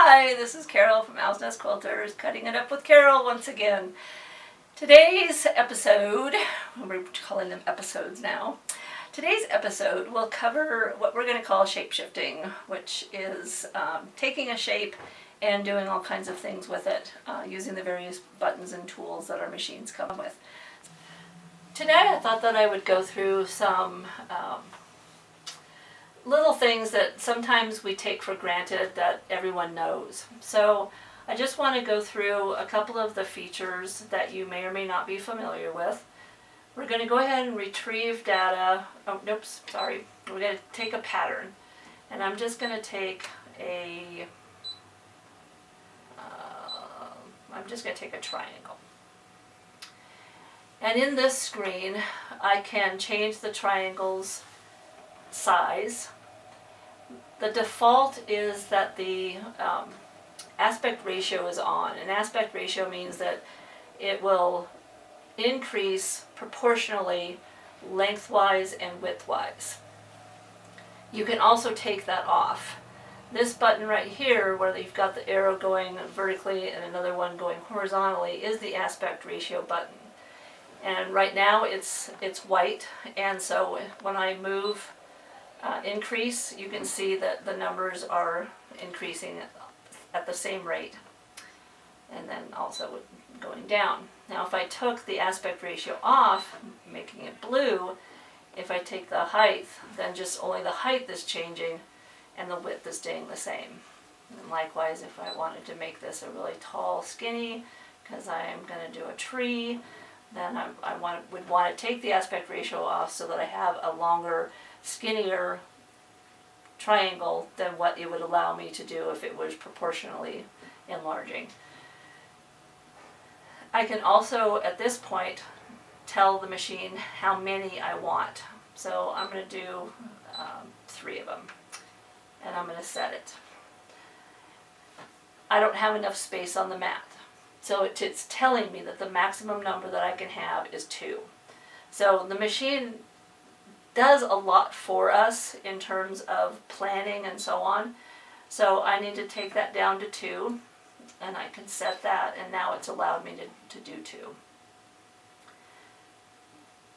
Hi, this is Carol from Owl's Nest Quilters, cutting it up with Carol once again. Today's episode, we're calling them episodes now, today's episode will cover what we're going to call shape shifting, which is taking a shape and doing all kinds of things with it, using the various buttons and tools that our machines come with. Today I thought that I would go through some little things that sometimes we take for granted that everyone knows. So I just want to go through a couple of the features that you may or may not be familiar with. We're going to go ahead and retrieve data. We're going to take a pattern, and I'm just going to take a triangle. And in this screen, I can change the triangle's size. The default is that the aspect ratio is on. An aspect ratio means that it will increase proportionally lengthwise and widthwise. You can also take that off. This button right here, where you've got the arrow going vertically and another one going horizontally, is the aspect ratio button. And right now it's white, and so when I move increase, you can see that the numbers are increasing at the same rate, and then also going down. Now if I took the aspect ratio off, making it blue, if I take the height, then just only the height is changing and the width is staying the same. And likewise, if I wanted to make this a really tall skinny, because I am going to do a tree, then I would want to take the aspect ratio off so that I have a longer, skinnier triangle than what it would allow me to do if it was proportionally enlarging. I can also, at this point, tell the machine how many I want. So I'm going to do 3 of them, and I'm going to set it. I don't have enough space on the mat, so it's telling me that the maximum number that I can have is 2. So the machine does a lot for us in terms of planning and so on. So I need to take that down to 2, and I can set that, and now it's allowed me to do 2.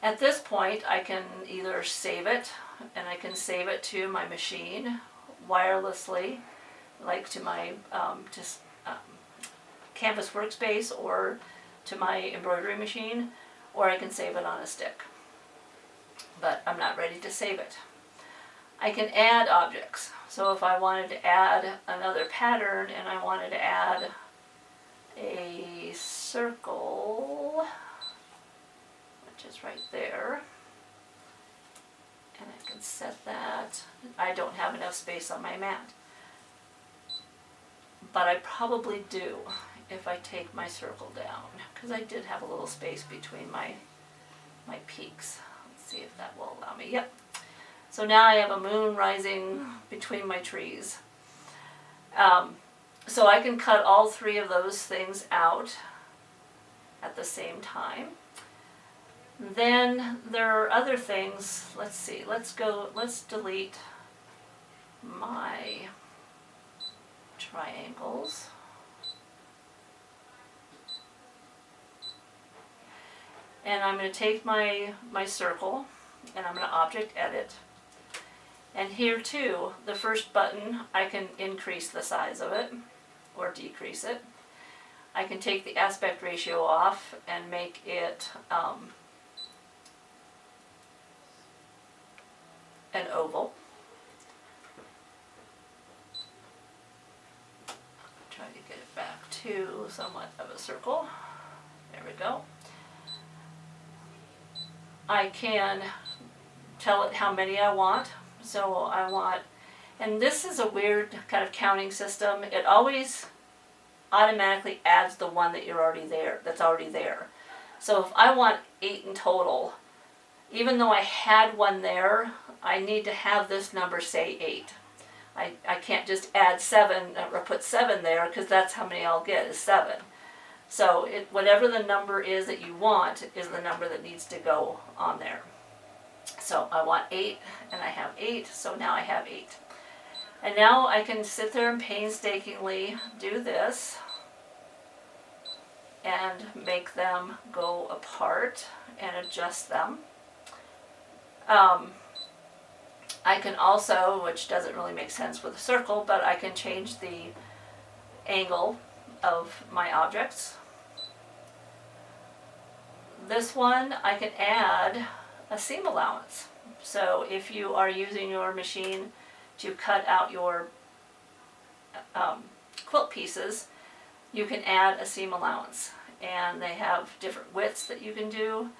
At this point, I can either save it, and I can save it to my machine wirelessly, like to my Canvas workspace or to my embroidery machine, or I can save it on a stick. But I'm not ready to save it. I can add objects. So if I wanted to add another pattern and I wanted to add a circle, which is right there, and I can set that. I don't have enough space on my mat, but I probably do if I take my circle down, because I did have a little space between my peaks. See if that will allow me. Yep. So now I have a moon rising between my trees. So I can cut all 3 of those things out at the same time. Then there are other things. Let's see. Let's delete my triangles. And I'm going to take my circle, and I'm going to object edit. And here too, the first button, I can increase the size of it or decrease it. I can take the aspect ratio off and make it an oval. Try to get it back to somewhat of a circle. There we go. I can tell it how many I want. So I want, and this is a weird kind of counting system. It always automatically adds the one that that's already there. So if I want 8 in total, even though I had one there, I need to have this number say 8. I can't just add 7 or put 7 there, because that's how many I'll get, is 7. So whatever the number is that you want is the number that needs to go on there. So I want 8, and I have 8, so now I have 8. And now I can sit there and painstakingly do this and make them go apart and adjust them. I can also, which doesn't really make sense with a circle, but I can change the angle of my objects. This one, I can add a seam allowance. So if you are using your machine to cut out your quilt pieces, you can add a seam allowance. And they have different widths that you can do.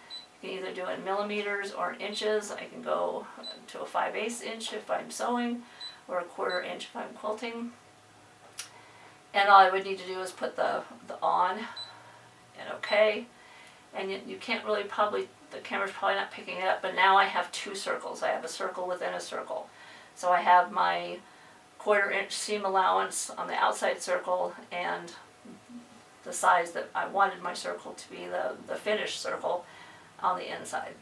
You can either do it in millimeters or in inches. I can go to a 5/8 inch if I'm sewing, or a 1/4 inch if I'm quilting. And all I would need to do is put the on and OK. And you can't really the camera's probably not picking it up, but now I have two circles. I have a circle within a circle. So I have my 1/4 inch seam allowance on the outside circle and the size that I wanted my circle to be, the finished circle, on the inside.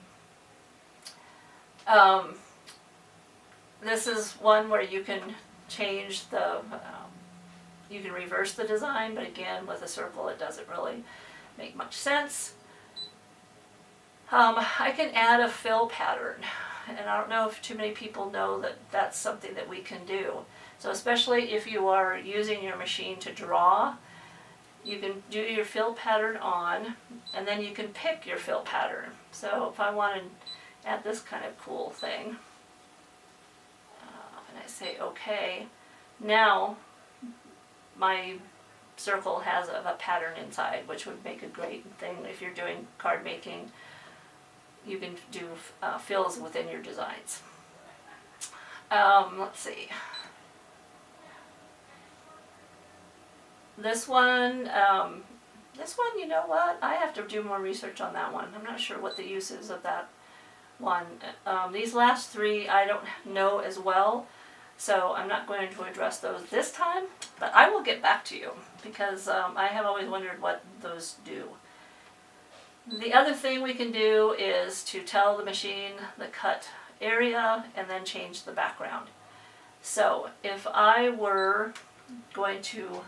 This is one where you can change you can reverse the design, but again, with a circle it doesn't really make much sense. I can add a fill pattern, and I don't know if too many people know that that's something that we can do. So especially if you are using your machine to draw, you can do your fill pattern on, and then you can pick your fill pattern. So if I want to add this kind of cool thing, and I say OK, now my circle has a pattern inside, which would make a great thing if you're doing card making. You can do fills within your designs. Let's see. This one, you know what? I have to do more research on that one. I'm not sure what the use is of that one. These last three I don't know as well, so I'm not going to address those this time, but I will get back to you because I have always wondered what those do. The other thing we can do is to tell the machine the cut area and then change the background. So if I were going to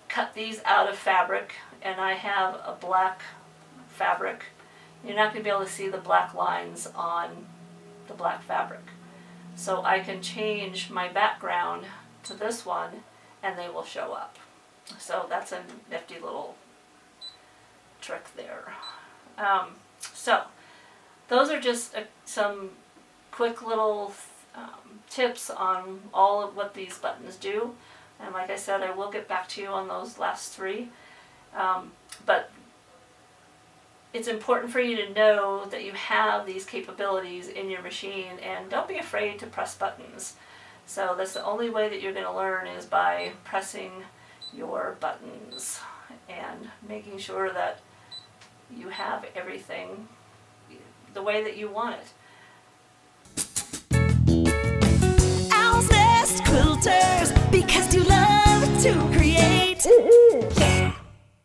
cut these out of fabric and I have a black fabric, you're not going to be able to see the black lines on the black fabric. So I can change my background to this one and they will show up. So that's a nifty little trick there. So those are just some quick little tips on all of what these buttons do. And like I said, I will get back to you on those last three. But it's important for you to know that you have these capabilities in your machine, and don't be afraid to press buttons. So that's the only way that you're going to learn, is by pressing your buttons and making sure that you have everything the way that you want it. Owl's Nest Quilters, because you love to create. Yeah.